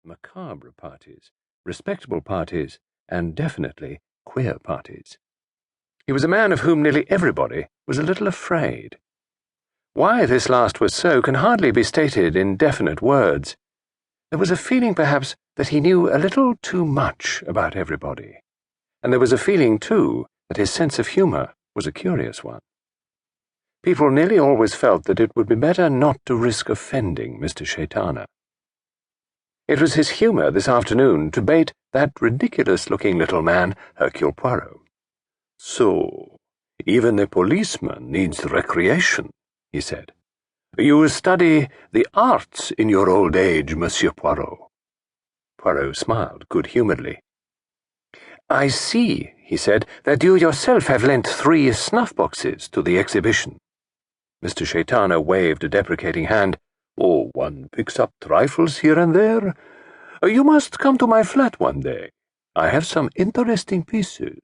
macabre parties, respectable parties, and definitely queer parties. He was a man of whom nearly everybody was a little afraid. Why this last was so can hardly be stated in definite words. There was a feeling, perhaps, that he knew a little too much about everybody, and there was a feeling, too, that his sense of humour was a curious one. People nearly always felt that it would be better not to risk offending Mr. Shaitana. It was his humour this afternoon to bait that ridiculous-looking little man, Hercule Poirot. "So, even a policeman needs recreation," he said. "You study the arts in your old age, Monsieur Poirot." Poirot smiled good-humouredly. "I see," he said, "that you yourself have lent 3 snuff-boxes to the exhibition." Mr. Shaitana waved a deprecating hand. "Oh, one picks up trifles here and there. You must come to my flat one day. I have some interesting pieces.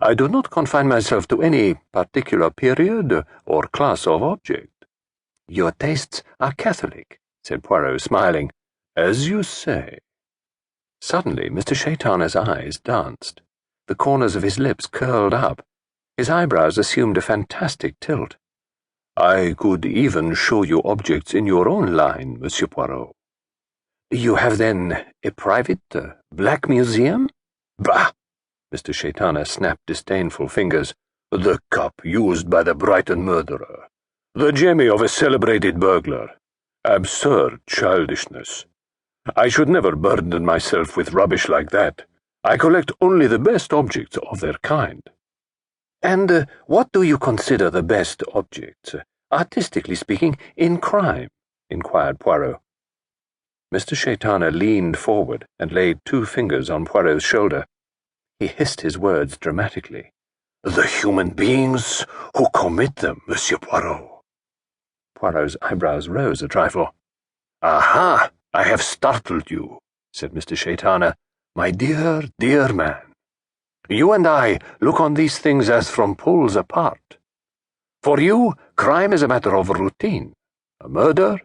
I do not confine myself to any particular period or class of object." "Your tastes are Catholic," said Poirot, smiling. "As you say." Suddenly, Mr. Shaitana's eyes danced. The corners of his lips curled up. His eyebrows assumed a fantastic tilt. "I could even show you objects in your own line, Monsieur Poirot." "You have, then, a private, black museum?" "Bah!" Mr. Shaitana snapped disdainful fingers. "The cup used by the Brighton murderer. The jemmy of a celebrated burglar. Absurd childishness. I should never burden myself with rubbish like that. I collect only the best objects of their kind." "And what do you consider the best objects, artistically speaking, in crime?" inquired Poirot. Mr. Shaitana leaned forward and laid 2 fingers on Poirot's shoulder. He hissed his words dramatically. "The human beings who commit them, Monsieur Poirot." Poirot's eyebrows rose a trifle. "Aha! I have startled you," said Mr. Shaitana. "My dear, dear man. You and I look on these things as from poles apart. For you, crime is a matter of routine. A murder,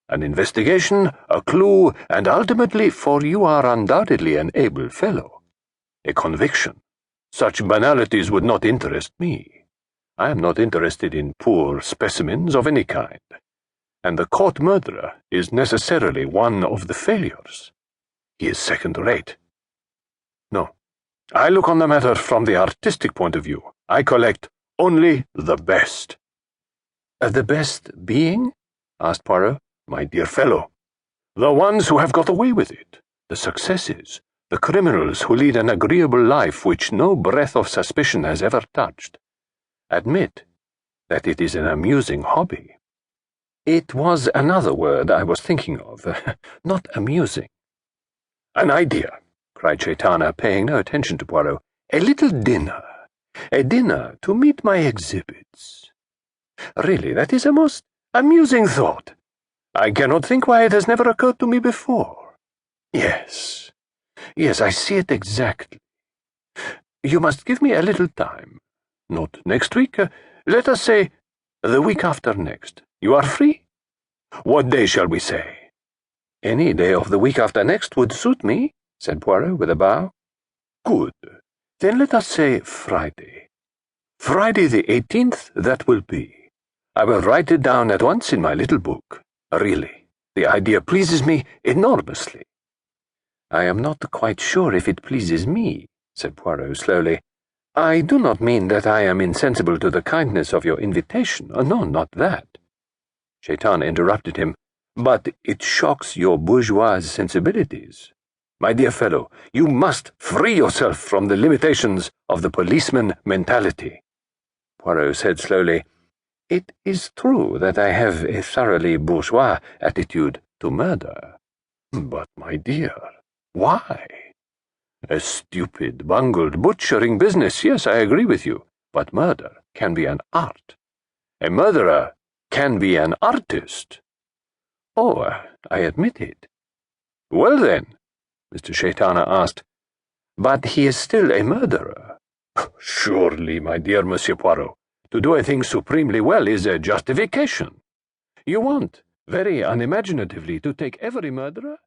an investigation, a clue, and ultimately, for you are undoubtedly an able fellow, a conviction. Such banalities would not interest me. I am not interested in poor specimens of any kind. And the caught murderer is necessarily one of the failures. He is second-rate. No, I look on the matter from the artistic point of view. I collect only the best." "The best being?" asked Poirot. "My dear fellow, the ones who have got away with it, the successes, the criminals who lead an agreeable life which no breath of suspicion has ever touched. Admit that it is an amusing hobby." "It was another word I was thinking of, not amusing." "An idea," cried Shaitana, paying no attention to Poirot. "A little dinner. A dinner to meet my exhibits. Really, that is a most amusing thought. I cannot think why it has never occurred to me before. Yes, I see it exactly. You must give me a little time. Not next week. Let us say the week after next. You are free? What day shall we say?" "Any day of the week after next would suit me," said Poirot with a bow. "Good. Then let us say Friday. Friday the 18th, that will be. I will write it down at once in my little book. Really, the idea pleases me enormously." "I am not quite sure if it pleases me," said Poirot slowly. "I do not mean that I am insensible to the kindness of your invitation. No, not that." Shaitana interrupted him. "But it shocks your bourgeois sensibilities. My dear fellow, you must free yourself from the limitations of the policeman mentality." Poirot said slowly, "It is true that I have a thoroughly bourgeois attitude to murder." "But, my dear, why? A stupid, bungled, butchering business, yes, I agree with you, but murder can be an art. A murderer can be an artist." "Oh, I admit it." "Well then," Mr. Shaitana asked, "but he is still a murderer." "Surely, my dear Monsieur Poirot, to do a thing supremely well is a justification. You want, very unimaginatively, to take every murderer